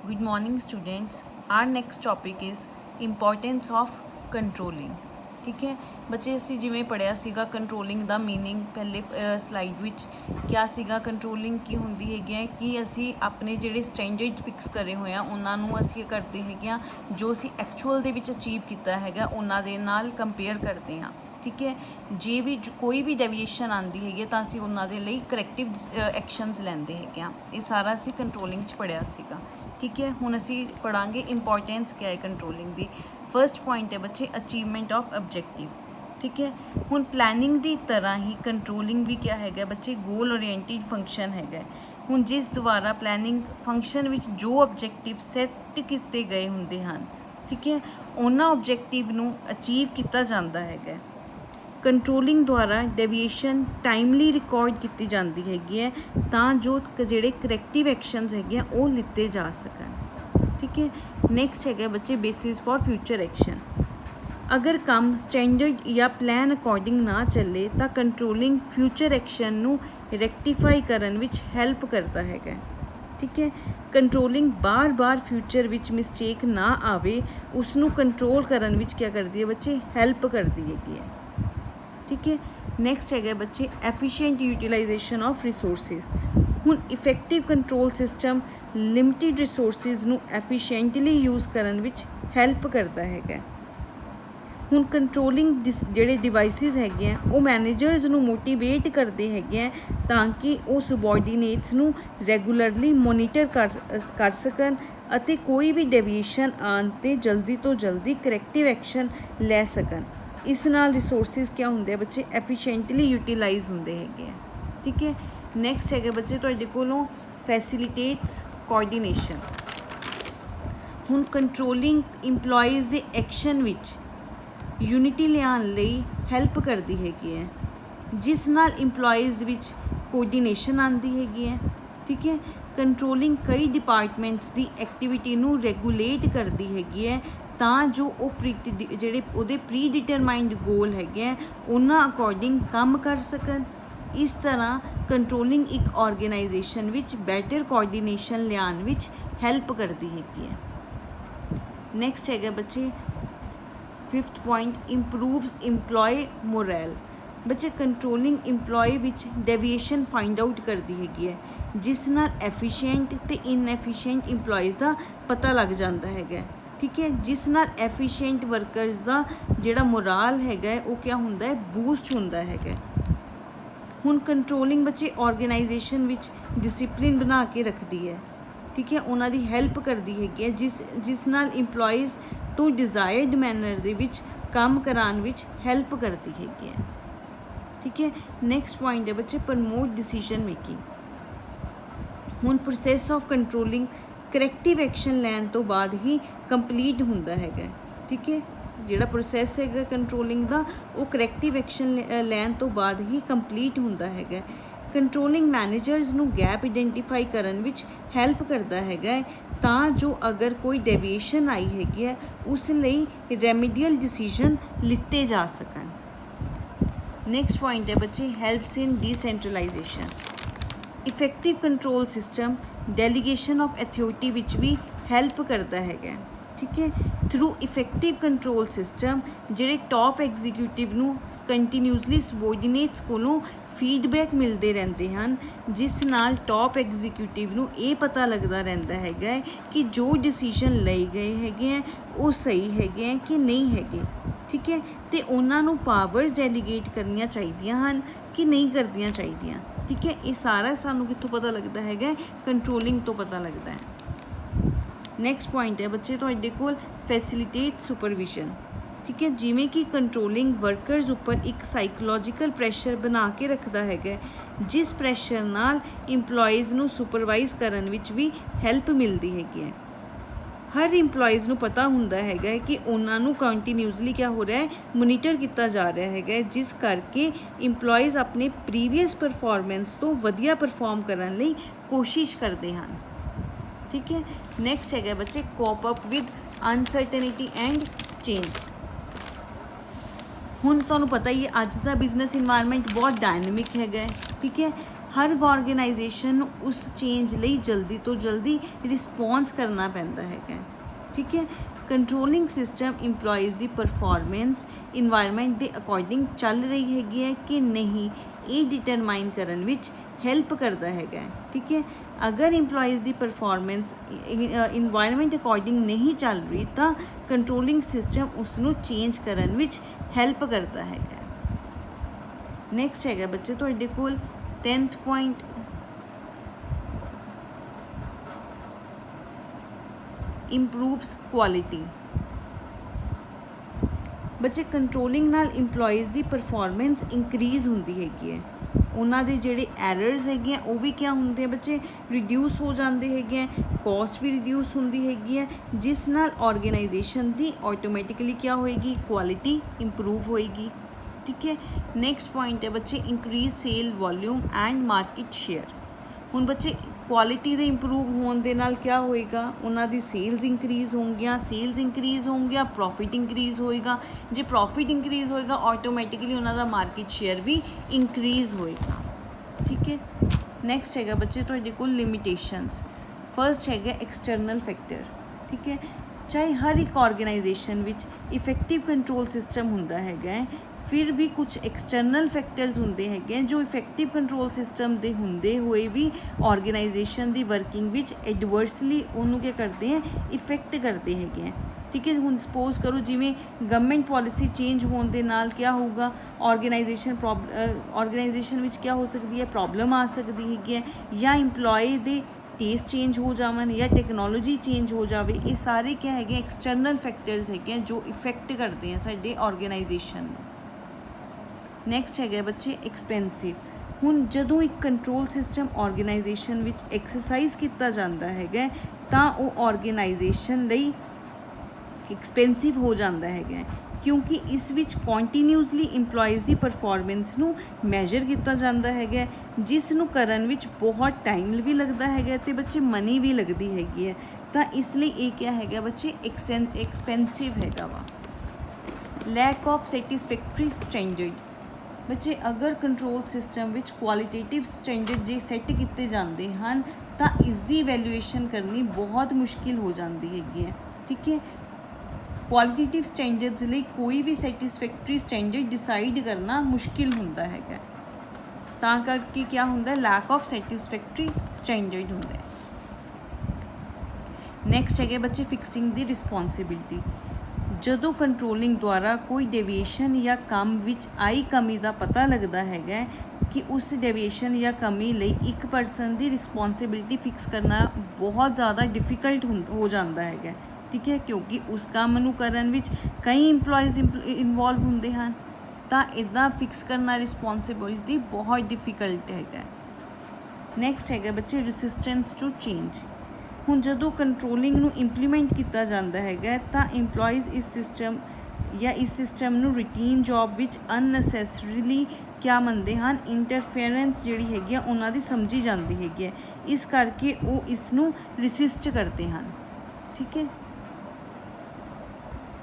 Good morning students. Our next topic is importance of controlling. ठीक है ਬੱਚੇ, ਅਸੀਂ ਜਿਵੇਂ ਪੜਿਆ ਸੀਗਾ ਕੰਟਰੋਲਿੰਗ ਦਾ ਮੀਨਿੰਗ ਪਹਿਲੇ ਸਲਾਈਡ ਵਿੱਚ ਕਿਆ ਸੀਗਾ। ਕੰਟਰੋਲਿੰਗ ਕੀ ਹੁੰਦੀ ਹੈਗੀ ਹੈ ਕਿ ਅਸੀਂ ਆਪਣੇ ਜਿਹੜੇ ਸਟੈਂਡਰਡ ਫਿਕਸ ਕਰੇ ਹੋਏ ਆ ਉਹਨਾਂ ਨੂੰ ਅਸੀਂ ਕਰਦੇ ਹੈਗੇ ਆ, ਜੋ ਅਸੀਂ ਐਕਚੁਅਲ ਦੇ ਵਿੱਚ ਅਚੀਵ ਕੀਤਾ ਹੈਗਾ ਉਹਨਾਂ ਦੇ ਨਾਲ ਕੰਪੇਅਰ ਕਰਦੇ ਹਾਂ। ਠੀਕ ਹੈ, ਜੇ ਵੀ ਕੋਈ ਵੀ ਡੈਵੀਏਸ਼ਨ ਆਉਂਦੀ ਹੈਗੀ ਤਾਂ ਅਸੀਂ ਉਹਨਾਂ ਦੇ ਲਈ ਕਰੈਕਟਿਵ ਐਕਸ਼ਨਸ ਲੈਂਦੇ ਹੈਗੇ ਆ। ਇਹ ਸਾਰਾ ਅਸੀਂ ਕੰਟਰੋਲਿੰਗ 'ਚ ਪੜਿਆ ਸੀਗਾ। ठीक है, हुण असी पढ़ांगे इंपॉर्टेंस क्या है कंट्रोलिंग दी। फर्स्ट पॉइंट है बच्चे अचीवमेंट ऑफ ऑब्जेक्टिव। ठीक है, हुण प्लैनिंग की तरह ही कंट्रोलिंग भी क्या है बच्चे, गोल ओरिएंटेड फंक्शन है। हुण जिस द्वारा प्लैनिंग फंक्शन विच जो ऑब्जेक्टिव सैट किए गए होंदे हन, ठीक है, उन्हां ऑब्जेक्टिव नूं अचीव किया जाता है। कंट्रोलिंग द्वारा डेविएशन टाइमली रिकॉर्ड की जाती हैगी है तां जो जिहड़े करैक्टिव एक्शनस हैगे वो लिते जा सकन। ठीक है, नैक्सट है बच्चे बेसिस फॉर फ्यूचर एक्शन। अगर काम स्टैंडर्ड या प्लान अकॉर्डिंग ना चले तो कंट्रोलिंग फ्यूचर एक्शन नू रैक्टिफाई करन विच हैल्प करता है। ठीक है, controlling bar bar future which mistake ना आवे उसनू कंट्रोल करन विच क्या करती है बच्चे, हैल्प करती है। ठीक है, नैक्सट है बच्चे एफिशिएंट यूटिलाइजेशन ऑफ रिसोर्सिस। हुण effective control system limited resources नू एफिशिएंटली यूज़ करन विच हैल्प करता है। हुण कंट्रोलिंग जिहड़े डिवाइसिस हैगे हैं वो मैनेजर्स नू मोटिवेट करते हैं ताकि वो सबॉर्डिनेट्स नू रेगुलरली मोनीटर कर सकन अते कोई भी डेविएशन आन ते जल्दी तो जल्दी करैक्टिव एक्शन लै सकन। इस नाल रिसोर्सिस क्या होंगे बच्चे, एफिशिएंटली यूटिलाइज होंगे हैं। ठीक है, नैक्सट है बच्चे तुहाडे कोलों फैसिलिटेट्स कोआर्डिनेशन। हुण कंट्रोलिंग इंप्लॉइज़ दे एक्शन विच यूनिटी लियान लई हैल्प करती हैगी है, जिस नाल इंप्लॉइज़ विच कोआर्डिनेशन आती हैगी है। ठीक है, कंट्रोलिंग कई डिपार्टमेंट्स की एक्टिविटी नू रेगूलेट करती हैगी है ਤਾਂ ਜੋ ਉਹ ਜਿਹੜੇ ਉਹਦੇ ਪ੍ਰੀ ਡਿਟਰਮਾਈਨਡ ਗੋਲ ਹੈਗੇ ਆ ਉਹਨਾਂ ਅਕੋਰਡਿੰਗ ਕੰਮ ਕਰ ਸਕਣ। ਇਸ ਤਰ੍ਹਾਂ ਕੰਟਰੋਲਿੰਗ ਇੱਕ ਆਰਗੇਨਾਈਜੇਸ਼ਨ ਵਿੱਚ ਬੈਟਰ ਕੋਆਰਡੀਨੇਸ਼ਨ ਲਿਆਉਣ ਵਿੱਚ ਹੈਲਪ ਕਰਦੀ ਹੈਗੀ ਹੈ। ਨੈਕਸਟ ਹੈਗਾ ਬੱਚੇ ਫਿਫਥ ਪੁਆਇੰਟ, ਇੰਪਰੂਵਸ ਇੰਪਲੋਏ ਮੋਰਲ। ਬੱਚੇ ਕੰਟਰੋਲਿੰਗ ਇੰਪਲੋਏ ਵਿੱਚ ਡੈਵੀਏਸ਼ਨ ਫਾਈਂਡ ਆਊਟ ਕਰਦੀ ਹੈਗੀ ਹੈ, ਜਿਸ ਨਾਲ ਐਫੀਸ਼ੀਐਂਟ ਤੇ ਇਨਐਫੀਸ਼ੀਐਂਟ ਇੰਪਲੋਈਜ਼ ਦਾ ਪਤਾ ਲੱਗ ਜਾਂਦਾ ਹੈਗਾ। ठीक है, जिस नाल एफिशिएंट वर्कर्स का जिहड़ा मोराल हैगा वो क्या हुंदा है, बूस्ट हुंदा हैगा। हुण कंट्रोलिंग बच्चे ऑर्गेनाइजेशन विच डिसिप्लिन बना के रखती है। ठीक है, उन्हां दी हैल्प करती हैगी है जिस नाल इंप्लॉइज़ तो डिज़ायर्ड मैनर दे विच काम करान विच हैल्प करती हैगी है। ठीक है, नैक्सट पॉइंट है बच्चे प्रमोट डिसीजन मेकिंग। हुण प्रोसैस ऑफ कंट्रोलिंग करैक्टिव एक्शन लैन तो बाद ही कंप्लीट होंदा है। ठीक है, जिहड़ा प्रोसैस है कंट्रोलिंग का वो करैक्टिव एक्शन लैन तो बाद ही कंप्लीट होंदा है। कंट्रोलिंग मैनेजर्स नू गैप आइडेंटिफाई करन विच हैल्प करता है तां जो अगर कोई डेविएशन आई हैगी है उस लई रेमीडियल डिसीजन लिते जा सकन। नैक्सट पॉइंट है बच्चे helps in decentralisation. Effective control system delegation of authority which भी हैल्प करता है। ठीक है, थ्रू इफेक्टिव कंट्रोल सिस्टम जिहड़े टॉप एग्जीक्यूटिव नू कंटीन्यूसली सबॉर्डिनेट्स कोलों फीडबैक मिलते रहते हैं, जिस नाल टॉप एग्जीक्यूटिव नू ये पता लगता रहता है कि जो डिसीजन लए गए हैं वो सही है कि नहीं है। ठीक है, तो उन्होंने पावर्स डेलीगेट करनियाँ चाहिए हैं कि नहीं करनियाँ चाहिए। ठीक है, ये सारा सानू कित्थों पता लगता है, कंट्रोलिंग तो पता लगता है। नैक्सट पॉइंट है बच्चे तुहाडे कोल फैसिलिटेट सुपरविजन। ठीक है, जिमें कि कंट्रोलिंग वर्कर्स उपर एक साइकोलॉजिकल प्रैशर बना के रखता है, जिस प्रैशर नाल इंप्लॉइज़ नू सुपरवाइज करन विच भी हैल्प मिलती हैगी है। हर इंप्लॉइज़ नू पता हुंदा है कि उन्होंने कंटीन्यूसली क्या हो रहा है, मोनीटर किया जा रहा है, जिस करके इंप्लॉइज़ अपने प्रीवियस परफॉर्मेंस तो वधिया परफॉर्म करने लई कोशिश करते हैं। ठीक है, नैक्सट है बच्चे cope up with uncertainty and change. हुण तुहानूं पता ही है अज दा बिजनेस इन्वायरमेंट बहुत डायनेमिक है। ठीक है, ਹਰ ਆਰਗੇਨਾਈਜੇਸ਼ਨ ਨੂੰ ਉਸ ਚੇਂਜ ਲਈ ਜਲਦੀ ਤੋਂ ਜਲਦੀ ਰਿਸਪੌਂਸ ਕਰਨਾ ਪੈਂਦਾ ਹੈਗਾ, ਠੀਕ ਹੈ। ਕੰਟਰੋਲਿੰਗ ਸਿਸਟਮ ਇੰਪਲੋਈਜ਼ ਦੀ ਪਰਫਾਰਮੈਂਸ ਇਨਵਾਇਰਮੈਂਟ ਦੇ ਅਕੋਰਡਿੰਗ ਚੱਲ ਰਹੀ ਹੈਗੀ ਹੈ ਕਿ ਨਹੀਂ, ਇਹ ਡਿਟਰਮਾਈਨ ਕਰਨ ਵਿੱਚ ਹੈਲਪ ਕਰਦਾ ਹੈਗਾ, ਠੀਕ ਹੈ। ਅਗਰ ਇੰਪਲੋਈਜ਼ ਦੀ ਪਰਫਾਰਮੈਂਸ ਇਨਵਾਇਰਮੈਂਟ ਅਕੋਰਡਿੰਗ ਨਹੀਂ ਚੱਲ ਰਹੀ ਤਾਂ ਕੰਟਰੋਲਿੰਗ ਸਿਸਟਮ ਉਸ ਨੂੰ ਚੇਂਜ ਕਰਨ ਵਿੱਚ ਹੈਲਪ ਕਰਦਾ ਹੈਗਾ। ਨੈਕਸਟ ਹੈਗਾ ਬੱਚੇ ਤੁਹਾਡੇ ਕੋਲ 10th ਪੁਆਇੰਟ, ਇੰਪਰੂਵਸ ਕੁਆਲਿਟੀ। ਬੱਚੇ ਕੰਟਰੋਲਿੰਗ ਨਾਲ ਇੰਪਲੋਈਜ਼ ਦੀ ਪਰਫਾਰਮੈਂਸ ਇੰਕਰੀਜ਼ ਹੁੰਦੀ ਹੈਗੀ ਹੈ, ਉਹਨਾਂ ਦੇ ਜਿਹੜੇ ਐਰਰਸ ਹੈਗੇ ਆ ਉਹ ਵੀ ਕਿਆ ਹੁੰਦੇ ਆ ਬੱਚੇ, ਰਿਡਿਊਸ ਹੋ ਜਾਂਦੇ ਹੈਗੇ ਆ, ਕੋਸਟ ਵੀ ਰਿਡਿਊਸ ਹੁੰਦੀ ਹੈਗੀ ਹੈ, ਜਿਸ ਨਾਲ ਆਰਗੇਨਾਈਜੇਸ਼ਨ ਦੀ ਆਟੋਮੈਟਿਕਲੀ ਕਿਆ ਹੋਏਗੀ, ਕੁਆਲਿਟੀ ਇੰਪਰੂਵ ਹੋਏਗੀ, ਠੀਕ ਹੈ। ਨੈਕਸਟ ਪੁਆਇੰਟ ਹੈ ਬੱਚੇ increase sale volume and market share. ਹੁਣ ਬੱਚੇ ਕੁਆਲਿਟੀ ਦੇ ਇੰਪਰੂਵ ਹੋਣ ਦੇ ਨਾਲ ਕਿਆ ਹੋਏਗਾ, ਉਹਨਾਂ ਦੀ ਸੇਲਸ ਇੰਕਰੀਜ਼ ਹੋਣਗੀਆਂ, ਸੇਲਸ ਇੰਕਰੀਜ਼ ਹੋਣਗੀਆਂ, ਪ੍ਰੋਫਿਟ ਇੰਕਰੀਜ਼ ਹੋਏਗਾ, ਜੇ ਪ੍ਰੋਫਿਟ ਇੰਕਰੀਜ਼ ਹੋਏਗਾ ਆਟੋਮੈਟਿਕਲੀ ਉਹਨਾਂ ਦਾ ਮਾਰਕੀਟ ਸ਼ੇਅਰ ਵੀ ਇੰਕਰੀਜ਼ ਹੋਏਗਾ, ਠੀਕ ਹੈ। ਨੈਕਸਟ ਹੈਗਾ ਬੱਚੇ ਤੁਹਾਡੇ ਕੋਲ ਲਿਮਿਟੇਸ਼ਨਸ। ਫਰਸਟ ਹੈਗਾ ਐਕਸਟਰਨਲ ਫੈਕਟਰ, ਠੀਕ ਹੈ। ਚਾਹੇ ਹਰ ਇੱਕ ਆਰਗੇਨਾਈਜੇਸ਼ਨ ਵਿੱਚ ਇਫੈਕਟਿਵ ਕੰਟਰੋਲ ਸਿਸਟਮ ਹੁੰਦਾ ਹੈਗਾ ਹੈ, ਫਿਰ ਵੀ ਕੁਝ ਐਕਸਟਰਨਲ ਫੈਕਟਰਸ ਹੁੰਦੇ ਹੈਗੇ ਜੋ ਇਫੈਕਟਿਵ ਕੰਟਰੋਲ ਸਿਸਟਮ ਦੇ ਹੁੰਦੇ ਹੋਏ ਵੀ ਆਰਗੇਨਾਈਜੇਸ਼ਨ ਦੀ ਵਰਕਿੰਗ ਵਿੱਚ ਐਡਵਰਸਲੀ ਉਹਨੂੰ ਕੀ ਕਰਦੇ ਹੈ, ਇਫੈਕਟ ਕਰਦੇ ਹੈਗੇ, ਠੀਕ ਹੈ। ਹੁਣ ਸਪੋਜ਼ ਕਰੋ ਜਿਵੇਂ ਗਵਰਨਮੈਂਟ ਪੋਲਿਸੀ ਚੇਂਜ ਹੋਣ ਦੇ ਨਾਲ ਕਿਆ ਹੋਊਗਾ, ਆਰਗੇਨਾਈਜੇਸ਼ਨ ਵਿੱਚ ਕਿਆ ਹੋ ਸਕਦੀ ਹੈ, ਪ੍ਰੋਬਲਮ ਆ ਸਕਦੀ ਹੈਗੀ ਹੈ, ਜਾਂ ਇੰਪਲੋਏ ਦੇ ਟੇਸਟ ਚੇਂਜ ਹੋ ਜਾਵਣ ਜਾਂ ਟੈਕਨੋਲੋਜੀ ਚੇਂਜ ਹੋ ਜਾਵੇ। ਇਹ ਸਾਰੇ ਕਿਆ ਹੈਗੇ, ਐਕਸਟਰਨਲ ਫੈਕਟਰਸ ਹੈਗੇ ਜੋ ਇਫੈਕਟ ਕਰਦੇ ਆ ਸਾਡੇ ਆਰਗੇਨਾਈਜੇਸ਼ਨ ਨੂੰ। ਨੈਕਸਟ ਹੈਗਾ ਬੱਚੇ ਐਕਸਪੈਂਸਿਵ। ਹੁਣ ਜਦੋਂ ਇੱਕ ਕੰਟਰੋਲ ਸਿਸਟਮ ਆਰਗੇਨਾਈਜੇਸ਼ਨ ਵਿੱਚ ਐਕਸਰਸਾਈਜ਼ ਕੀਤਾ ਜਾਂਦਾ ਹੈਗਾ ਤਾਂ ਉਹ ਆਰਗੇਨਾਈਜੇਸ਼ਨ ਲਈ ਐਕਸਪੈਂਸਿਵ ਹੋ ਜਾਂਦਾ ਹੈਗਾ, ਕਿਉਂਕਿ ਇਸ ਵਿੱਚ ਕੰਟੀਨਿਊਸਲੀ ਇੰਪਲੋਈਜ਼ ਦੀ ਪਰਫਾਰਮੈਂਸ ਨੂੰ ਮੈਜਰ ਕੀਤਾ ਜਾਂਦਾ ਹੈਗਾ, ਜਿਸ ਨੂੰ ਕਰਨ ਵਿੱਚ ਬਹੁਤ ਟਾਈਮ ਵੀ ਲੱਗਦਾ ਹੈਗਾ ਅਤੇ ਬੱਚੇ ਮਨੀ ਵੀ ਲੱਗਦੀ ਹੈਗੀ ਹੈ, ਤਾਂ ਇਸ ਲਈ ਇਹ ਕਿਆ ਹੈਗਾ ਬੱਚੇ, ਐਕਸਪੈਂਸਿਵ ਹੈਗਾ ਵਾ। Lack of satisfactory standard. ਬੱਚੇ ਅਗਰ ਕੰਟਰੋਲ ਸਿਸਟਮ ਵਿੱਚ ਕੁਆਲੀਟੇਟਿਵ ਸਟੈਂਡਰਡ ਜੇ ਸੈੱਟ ਕੀਤੇ ਜਾਂਦੇ ਹਨ ਤਾਂ ਇਸ ਦੀ ਵੈਲਿਊਏਸ਼ਨ ਕਰਨੀ ਬਹੁਤ ਮੁਸ਼ਕਿਲ ਹੋ ਜਾਂਦੀ ਹੈਗੀ ਹੈ, ਠੀਕ ਹੈ। ਕੁਆਲੀਟੇਟਿਵ ਸਟੈਂਡਰਡਸ ਲਈ ਕੋਈ ਵੀ ਸੈਟਿਸਫੈਕਟਰੀ ਸਟੈਂਡਰਡ ਡਿਸਾਈਡ ਕਰਨਾ ਮੁਸ਼ਕਿਲ ਹੁੰਦਾ ਹੈਗਾ, ਤਾਂ ਕਰਕੇ ਕਿਆ ਹੁੰਦਾ, ਲੈਕ ਆਫ ਸੈਟਿਸਫੈਕਟਰੀ ਸਟੈਂਡਰਡ ਹੁੰਦਾ ਹੈ। ਨੈਕਸਟ ਹੈਗੇ ਬੱਚੇ ਫਿਕਸਿੰਗ ਦੀ ਰਿਸਪੌਂਸਿਬਿਲਿਟੀ। ਜਦੋਂ ਕੰਟਰੋਲਿੰਗ ਦੁਆਰਾ ਕੋਈ ਡੇਵੀਏਸ਼ਨ ਜਾਂ ਕੰਮ ਵਿੱਚ ਆਈ ਕਮੀ ਦਾ ਪਤਾ ਲੱਗਦਾ ਹੈਗਾ ਕਿ ਉਸ ਡੇਵੀਏਸ਼ਨ ਜਾਂ ਕਮੀ ਲਈ ਇੱਕ ਪਰਸਨ ਦੀ ਰਿਸਪੌਂਸਿਬਿਲਿਟੀ ਫਿਕਸ ਕਰਨਾ ਬਹੁਤ ਜ਼ਿਆਦਾ ਡਿਫਿਕਲਟ ਹੋ ਜਾਂਦਾ ਹੈਗਾ, ਠੀਕ ਹੈ, ਕਿਉਂਕਿ ਉਸ ਕੰਮ ਨੂੰ ਕਰਨ ਵਿੱਚ ਕਈ ਇੰਪਲੋਈਜ਼ ਇਨਵੋਲਵ ਹੁੰਦੇ ਹਨ, ਤਾਂ ਇੱਦਾਂ ਫਿਕਸ ਕਰਨਾ ਰਿਸਪੌਂਸਿਬਿਲਿਟੀ ਬਹੁਤ ਡਿਫਿਕਲਟ ਹੈਗਾ। ਨੈਕਸਟ ਹੈਗਾ ਬੱਚੇ ਰੈਸਿਸਟੈਂਸ ਟੂ ਚੇਂਜ। ਹੁਣ ਜਦੋਂ ਕੰਟਰੋਲਿੰਗ ਨੂੰ ਇੰਪਲੀਮੈਂਟ ਕੀਤਾ ਜਾਂਦਾ ਹੈਗਾ ਤਾਂ ਇੰਪਲੋਈਜ਼ ਇਸ ਸਿਸਟਮ ਨੂੰ ਰੂਟੀਨ ਜੋਬ ਵਿੱਚ ਅਨਨੈਸੈਸਰੀਲੀ ਕਿਆ ਮੰਨਦੇ ਹਨ, ਇੰਟਰਫੇਰੈਂਸ ਜਿਹੜੀ ਹੈਗੀ ਆ ਉਹਨਾਂ ਦੀ ਸਮਝੀ ਜਾਂਦੀ ਹੈਗੀ ਹੈ, ਇਸ ਕਰਕੇ ਉਹ ਇਸ ਨੂੰ ਰੈਸਿਸਟ ਕਰਦੇ ਹਨ, ਠੀਕ ਹੈ।